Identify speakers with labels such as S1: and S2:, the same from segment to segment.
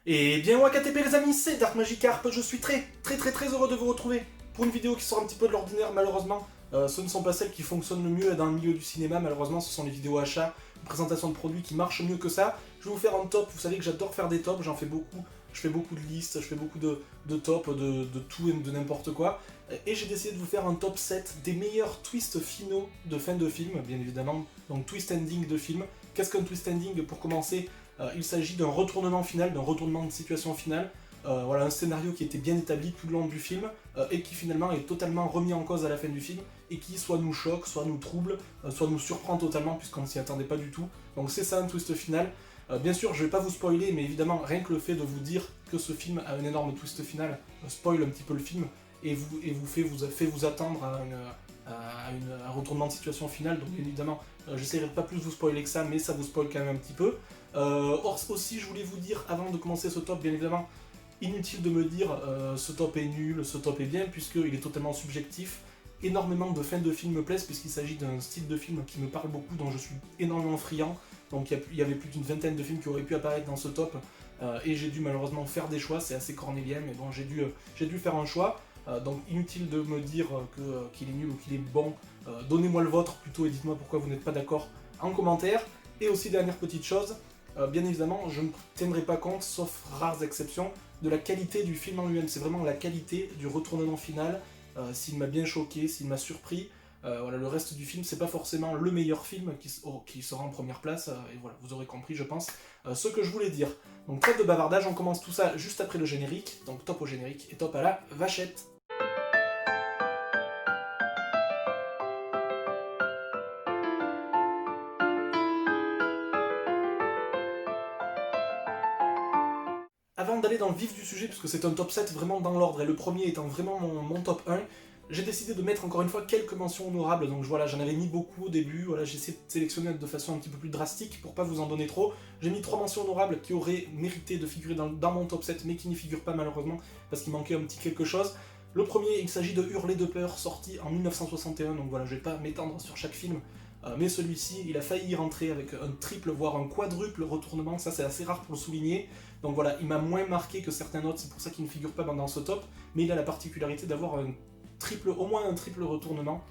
S1: Et bien WKTP les amis, c'est Dark Magikarp, je suis très heureux de vous retrouver pour une vidéo qui sort un petit peu de l'ordinaire malheureusement. Ce ne sont pas celles qui fonctionnent le mieux dans le milieu du cinéma, malheureusement ce sont les vidéos achats, présentation de produits qui marchent mieux que ça. Je vais vous faire un top, vous savez que j'adore faire des tops, j'en fais beaucoup, je fais beaucoup de listes, je fais beaucoup de tops, de tout et de n'importe quoi. Et j'ai décidé de vous faire un top 7 des meilleurs twists finaux de fin de film, bien évidemment, donc twist ending de film. Qu'est-ce qu'un twist ending pour commencer? Il s'agit d'un retournement final, d'un retournement de situation finale. Voilà, un scénario qui était bien établi tout le long du film et qui finalement est totalement remis en cause à la fin du film et qui soit nous choque, soit nous trouble, soit nous surprend totalement puisqu'on ne s'y attendait pas du tout. Donc c'est ça un twist final. Bien sûr, je vais pas vous spoiler, mais évidemment, rien que le fait de vous dire que ce film a un énorme twist final spoil un petit peu le film et vous fait vous attendre à un retournement de situation finale. Donc évidemment, j'essaierai de pas plus vous spoiler que ça, mais ça vous spoil quand même un petit peu. Aussi, je voulais vous dire, avant de commencer ce top, bien évidemment, inutile de me dire ce top est nul, ce top est bien, puisqu'il est totalement subjectif. Énormément de fins de film me plaisent, puisqu'il s'agit d'un style de film qui me parle beaucoup, dont je suis énormément friand. Donc il y avait plus d'une vingtaine de films qui auraient pu apparaître dans ce top, et j'ai dû malheureusement faire des choix, c'est assez cornélien, mais bon, j'ai dû faire un choix. Donc inutile de me dire qu'il est nul ou qu'il est bon, donnez-moi le vôtre plutôt et dites-moi pourquoi vous n'êtes pas d'accord en commentaire. Et aussi dernière petite chose, bien évidemment je ne tiendrai pas compte, sauf rares exceptions, de la qualité du film en lui-même. C'est vraiment la qualité du retournement final, s'il m'a bien choqué, s'il m'a surpris. Voilà, le reste du film, c'est pas forcément le meilleur film qui sera en première place, et voilà, vous aurez compris, je pense, ce que je voulais dire. Donc trêve de bavardage, on commence tout ça juste après le générique, donc top au générique et top à la vachette. Avant d'aller dans le vif du sujet, puisque c'est un top 7 vraiment dans l'ordre, et le premier étant vraiment mon top 1, j'ai décidé de mettre encore une fois quelques mentions honorables, donc voilà, j'en avais mis beaucoup au début, voilà, j'ai essayé de sélectionner de façon un petit peu plus drastique pour pas vous en donner trop. J'ai mis 3 mentions honorables qui auraient mérité de figurer dans mon top 7, mais qui n'y figurent pas malheureusement, parce qu'il manquait un petit quelque chose. Le premier, il s'agit de Hurler de peur, sorti en 1961, donc voilà, je vais pas m'étendre sur chaque film, mais celui-ci, il a failli y rentrer avec un triple, voire un quadruple retournement, ça c'est assez rare pour le souligner. Donc voilà, il m'a moins marqué que certains autres, c'est pour ça qu'il ne figure pas dans ce top, mais il a la particularité d'avoir au moins un triple retournement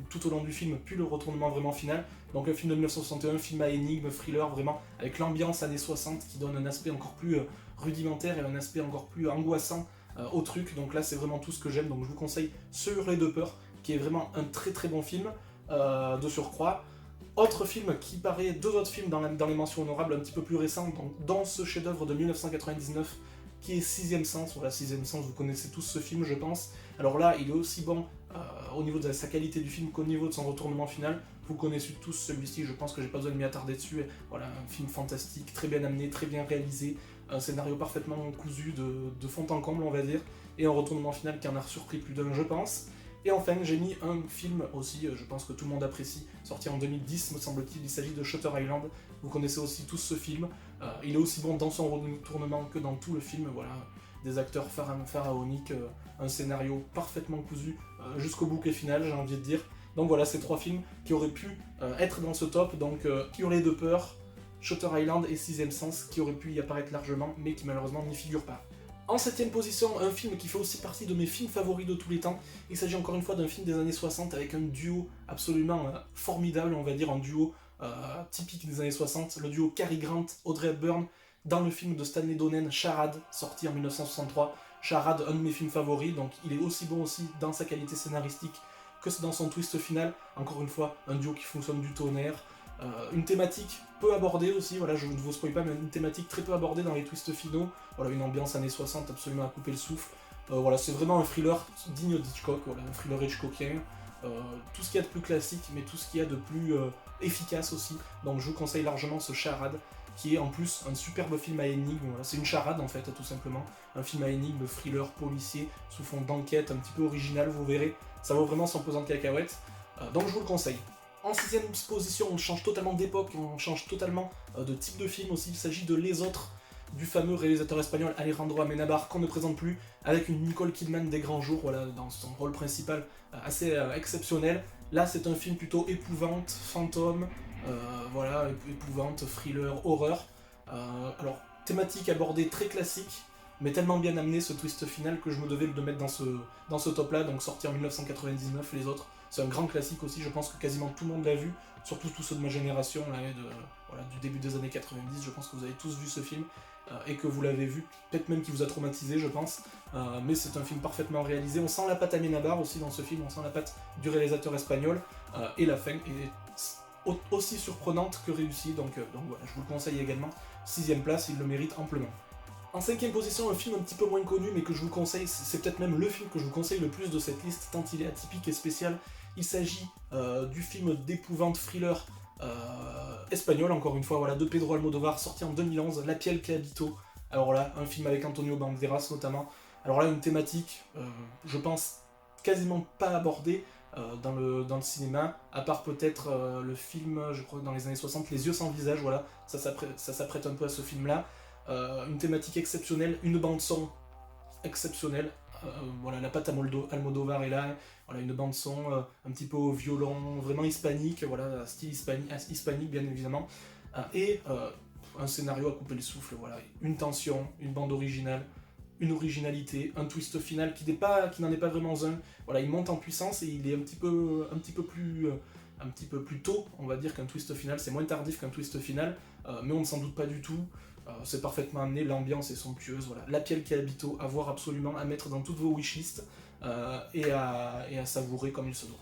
S1: tout au long du film, puis le retournement vraiment final. Donc un film de 1961, film à énigme, thriller, vraiment, avec l'ambiance années 60 qui donne un aspect encore plus rudimentaire et un aspect encore plus angoissant au truc. Donc là c'est vraiment tout ce que j'aime, donc je vous conseille ce Hurler de peur, qui est vraiment un très bon film de surcroît. Autre film qui paraît, 2 autres films dans les mentions honorables un petit peu plus récents, donc dans ce chef-d'œuvre de 1999 qui est Sixième Sens. Voilà, Sixième Sens, vous connaissez tous ce film je pense. Alors là, il est aussi bon au niveau de sa qualité du film qu'au niveau de son retournement final. Vous connaissez tous celui-ci, je pense que j'ai pas besoin de m'y attarder dessus. Voilà, un film fantastique, très bien amené, très bien réalisé, un scénario parfaitement cousu de fond en comble on va dire, et un retournement final qui en a surpris plus d'un je pense. Et enfin, j'ai mis un film aussi, je pense que tout le monde apprécie, sorti en 2010, me semble-t-il, il s'agit de Shutter Island. Vous connaissez aussi tous ce film. Il est aussi bon dans son retournement que dans tout le film. Voilà, des acteurs pharaoniques, un scénario parfaitement cousu jusqu'au bouquet final, j'ai envie de dire. Donc voilà, ces 3 films qui auraient pu être dans ce top. Donc Hurler de peur, Shutter Island et Sixième Sens, qui auraient pu y apparaître largement, mais qui malheureusement n'y figurent pas. En 7ème position, un film qui fait aussi partie de mes films favoris de tous les temps. Il s'agit encore une fois d'un film des années 60 avec un duo absolument formidable, on va dire un duo typique des années 60, le duo Cary Grant-Audrey Hepburn dans le film de Stanley Donen, Charade, sorti en 1963. Charade, un de mes films favoris, donc il est aussi bon aussi dans sa qualité scénaristique que dans son twist final. Encore une fois, un duo qui fonctionne du tonnerre. Une thématique peu abordée aussi, voilà, je ne vous spoil pas, mais une thématique très peu abordée dans les twists finaux. Voilà, une ambiance années 60 absolument à couper le souffle. Voilà, c'est vraiment un thriller digne d'Hitchcock, voilà, un thriller hitchcockien. Tout ce qu'il y a de plus classique, mais tout ce qu'il y a de plus efficace aussi. Donc je vous conseille largement ce Charade, qui est en plus un superbe film à énigme. Voilà, c'est une charade en fait, tout simplement. Un film à énigme, thriller, policier, sous fond d'enquête, un petit peu original, vous verrez. Ça vaut vraiment son pesant de cacahuètes. Donc je vous le conseille. En 6ème position, on change totalement d'époque, on change totalement de type de film aussi. Il s'agit de Les Autres, du fameux réalisateur espagnol Alejandro Amenábar, qu'on ne présente plus, avec une Nicole Kidman des grands jours, voilà, dans son rôle principal assez exceptionnel. Là, c'est un film plutôt épouvante, fantôme, voilà, épouvante, thriller, horreur. Alors, thématique abordée très classique, mais tellement bien amené ce twist final que je me devais de mettre dans ce top là, donc sorti en 1999, les autres. C'est un grand classique aussi, je pense que quasiment tout le monde l'a vu, surtout tous ceux de ma génération, là, voilà, du début des années 90, je pense que vous avez tous vu ce film, et que vous l'avez vu, peut-être même qu'il vous a traumatisé, je pense, mais c'est un film parfaitement réalisé. On sent la patte Amenábar aussi dans ce film, on sent la patte du réalisateur espagnol, et la fin est aussi surprenante que réussie, donc voilà, je vous le conseille également. 6ème place, il le mérite amplement. En 5ème position, un film un petit peu moins connu, mais que je vous conseille, c'est peut-être même le film que je vous conseille le plus de cette liste, tant il est atypique et spécial. Il s'agit du film d'épouvante thriller espagnol, encore une fois, voilà, de Pedro Almodóvar, sorti en 2011, La piel que habito. Alors là, un film avec Antonio Banderas notamment. Alors là, une thématique, je pense, quasiment pas abordée dans le cinéma, à part peut-être le film, je crois, dans les années 60, Les yeux sans visage, voilà, ça s'apprête un peu à ce film-là. Une thématique exceptionnelle, une bande-son exceptionnelle. Voilà, la patte Almodóvar est là, voilà, une bande-son un petit peu au violon, vraiment hispanique, voilà, style hispanique bien évidemment, et un scénario à couper le souffle, voilà, une tension, une bande originale, une originalité, un twist final qui n'en est pas vraiment un. Voilà, il monte en puissance et il est un petit peu plus tôt, on va dire, qu'un twist final. C'est moins tardif qu'un twist final, mais on ne s'en doute pas du tout. C'est parfaitement amené, l'ambiance est somptueuse. Voilà, La piel qui habito, à voir absolument, à mettre dans toutes vos wishlists et à savourer comme il se doit.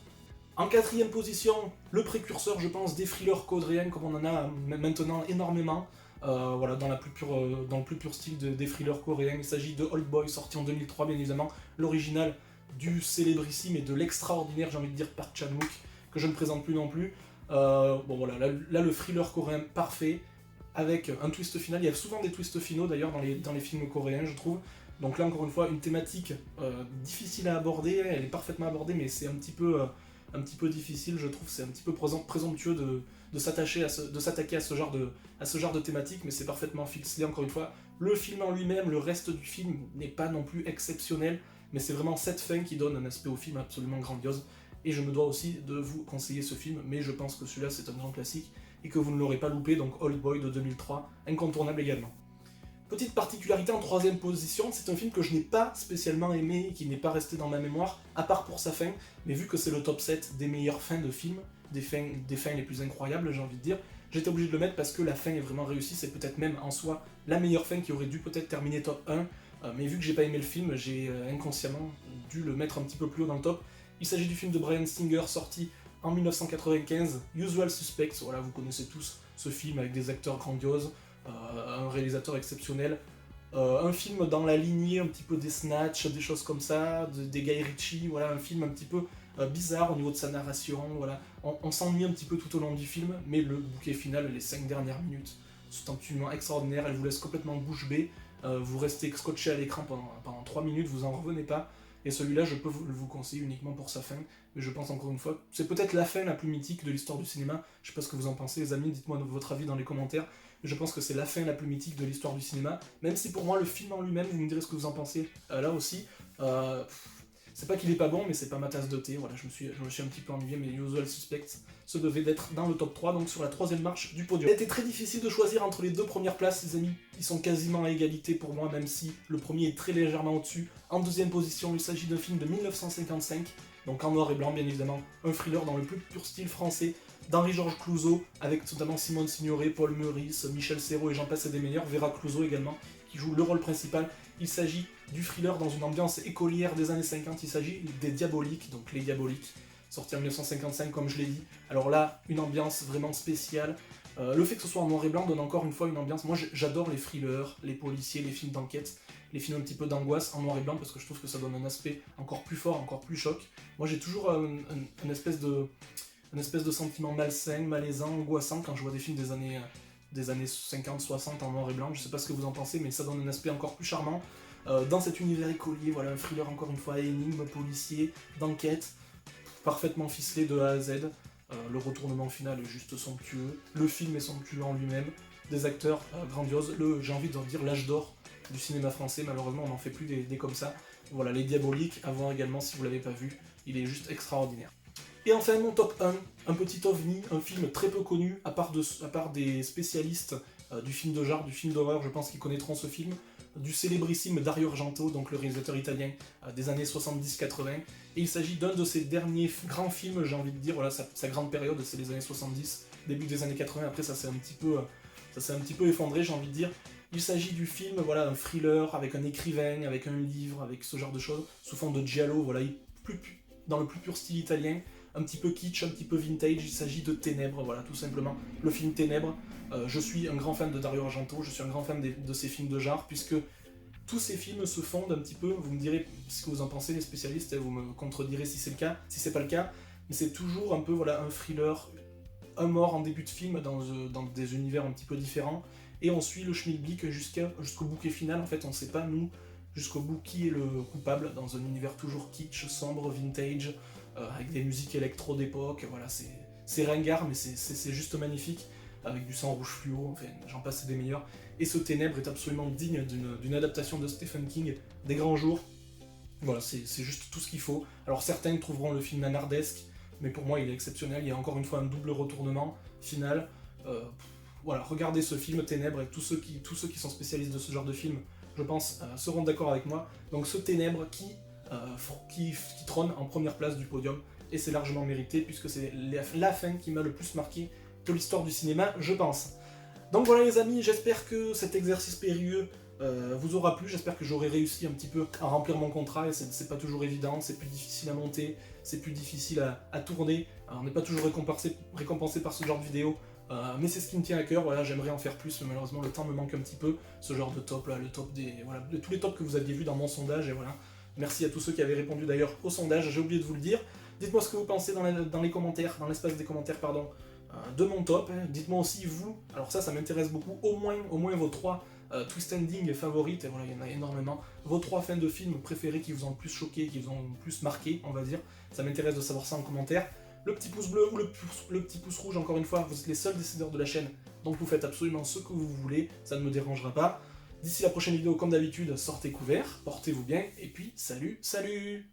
S1: En 4ème position, le précurseur, je pense, des thrillers coréens, comme on en a maintenant énormément. Voilà, dans le plus pur style des thrillers coréens. Il s'agit de Old Boy, sorti en 2003, bien évidemment. L'original du célébrissime et de l'extraordinaire, j'ai envie de dire, Park Chan-wook, que je ne présente plus non plus. Bon voilà, là le thriller coréen parfait, avec un twist final. Il y a souvent des twists finaux d'ailleurs dans les films coréens, je trouve. Donc là, encore une fois, une thématique difficile à aborder. Elle est parfaitement abordée, mais c'est un petit peu difficile, je trouve. C'est un petit peu présomptueux de s'attaquer à ce genre de thématique, mais c'est parfaitement ficelé, encore une fois. Le film en lui-même, le reste du film n'est pas non plus exceptionnel, mais c'est vraiment cette fin qui donne un aspect au film absolument grandiose. Et je me dois aussi de vous conseiller ce film, mais je pense que celui-là c'est un grand classique et que vous ne l'aurez pas loupé, donc Old Boy de 2003, incontournable également. Petite particularité en 3ème position, c'est un film que je n'ai pas spécialement aimé et qui n'est pas resté dans ma mémoire, à part pour sa fin, mais vu que c'est le top 7 des meilleures fins de films, des fins les plus incroyables, j'ai envie de dire, j'étais obligé de le mettre parce que la fin est vraiment réussie, c'est peut-être même en soi la meilleure fin qui aurait dû peut-être terminer top 1, mais vu que j'ai pas aimé le film, j'ai inconsciemment dû le mettre un petit peu plus haut dans le top. Il s'agit du film de Bryan Singer sorti en 1995, Usual Suspects, voilà, vous connaissez tous ce film avec des acteurs grandioses, un réalisateur exceptionnel, un film dans la lignée un petit peu des Snatch, des choses comme ça, des Guy Ritchie, voilà, un film un petit peu bizarre au niveau de sa narration, voilà. On s'ennuie un petit peu tout au long du film, mais le bouquet final, les 5 dernières minutes, sont absolument extraordinaires, elles vous laissent complètement bouche bée, vous restez scotché à l'écran pendant 3 minutes, vous en revenez pas. Et celui-là, je peux vous conseiller uniquement pour sa fin, mais je pense encore une fois, c'est peut-être la fin la plus mythique de l'histoire du cinéma. Je sais pas ce que vous en pensez, les amis, dites-moi votre avis dans les commentaires. Mais je pense que c'est la fin la plus mythique de l'histoire du cinéma, même si pour moi le film en lui-même, vous me direz ce que vous en pensez là aussi. C'est pas qu'il est pas bon, mais c'est pas ma tasse de thé. Voilà, je me suis un petit peu ennuyé, mais Usual Suspects se devait d'être dans le top 3, donc sur la 3ème marche du podium. Il a été très difficile de choisir entre les 2 premières places, les amis. Ils sont quasiment à égalité pour moi, même si le premier est très légèrement au-dessus. En 2ème position, il s'agit d'un film de 1955, donc en noir et blanc, bien évidemment. Un thriller dans le plus pur style français, d'Henri-Georges Clouzot, avec notamment Simone Signoret, Paul Meurice, Michel Serrault et j'en passe et des meilleurs, Vera Clouzot également, qui joue le rôle principal. Il s'agit du thriller dans une ambiance écolière des années 50, il s'agit des Diaboliques, donc les Diaboliques, sorti en 1955 comme je l'ai dit. Alors là, une ambiance vraiment spéciale. Le fait que ce soit en noir et blanc donne encore une fois une ambiance. Moi j'adore les thrillers, les policiers, les films d'enquête, les films un petit peu d'angoisse en noir et blanc parce que je trouve que ça donne un aspect encore plus fort, encore plus choc. Moi j'ai toujours une espèce de sentiment malsain, malaisant, angoissant quand je vois des films des années 50-60 en noir et blanc. Je sais pas ce que vous en pensez, mais ça donne un aspect encore plus charmant. Dans cet univers écolier, voilà, un thriller encore une fois à énigme, policier, d'enquête, parfaitement ficelé de A à Z. Le retournement final est juste somptueux, le film est somptueux en lui-même, des acteurs grandioses, j'ai envie de dire l'âge d'or du cinéma français, malheureusement on n'en fait plus des comme ça. Voilà, Les Diaboliques, à voir également si vous l'avez pas vu, il est juste extraordinaire. Et enfin mon top 1, un petit ovni, un film très peu connu, à part des spécialistes du film de genre, du film d'horreur, je pense qu'ils connaîtront ce film, du célébrissime Dario Argento, donc le réalisateur italien des années 70-80, et il s'agit d'un de ses derniers grands films, j'ai envie de dire, voilà, sa grande période, c'est les années 70, début des années 80, après ça s'est un petit peu effondré, j'ai envie de dire. Il s'agit du film, voilà, un thriller avec un écrivain, avec un livre, avec ce genre de choses, sous forme de giallo, voilà, dans le plus pur style italien, un petit peu kitsch, un petit peu vintage, il s'agit de Ténèbres, voilà, tout simplement. Le film Ténèbres, je suis un grand fan de Dario Argento, je suis un grand fan de ces films de genre, puisque tous ces films se fondent un petit peu, vous me direz ce que vous en pensez les spécialistes, vous me contredirez si c'est le cas, si c'est pas le cas, mais c'est toujours un peu, voilà, un thriller, un mort en début de film dans des univers un petit peu différents, et on suit le schmilblick jusqu'au bouquet final, en fait on sait pas nous jusqu'au bout qui est le coupable, dans un univers toujours kitsch, sombre, vintage, avec des musiques électro d'époque, voilà, c'est ringard mais c'est juste magnifique, avec du sang rouge fluo, enfin j'en passe des meilleurs, et ce Ténèbres est absolument digne d'une adaptation de Stephen King, des grands jours, voilà, c'est juste tout ce qu'il faut. Alors certains trouveront le film nanardesque, mais pour moi il est exceptionnel, il y a encore une fois un double retournement final. Voilà, regardez ce film Ténèbres, et tous ceux qui sont spécialistes de ce genre de film, je pense, seront d'accord avec moi. Donc ce Ténèbres qui trône en première place du podium, et c'est largement mérité, puisque c'est la fin qui m'a le plus marqué de l'histoire du cinéma, je pense. Donc voilà les amis, j'espère que cet exercice périlleux vous aura plu, j'espère que j'aurai réussi un petit peu à remplir mon contrat, et c'est pas toujours évident, c'est plus difficile à monter, c'est plus difficile à tourner, on n'est pas toujours récompensé par ce genre de vidéo, mais c'est ce qui me tient à cœur, voilà, j'aimerais en faire plus, mais malheureusement le temps me manque un petit peu, ce genre de top là, le top de tous les tops que vous aviez vus dans mon sondage, et voilà. Merci à tous ceux qui avaient répondu d'ailleurs au sondage, j'ai oublié de vous le dire. Dites-moi ce que vous pensez dans les commentaires, dans l'espace des commentaires, pardon, de mon top. Dites-moi aussi vous, alors ça m'intéresse beaucoup, au moins vos 3 twist ending favorites, et voilà, il y en a énormément. Vos 3 fins de films préférés qui vous ont le plus choqué, qui vous ont le plus marqué, on va dire. Ça m'intéresse de savoir ça en commentaire. Le petit pouce bleu ou le petit pouce rouge, encore une fois, vous êtes les seuls décideurs de la chaîne, donc vous faites absolument ce que vous voulez, ça ne me dérangera pas. D'ici la prochaine vidéo, comme d'habitude, sortez couverts, portez-vous bien, et puis salut, salut!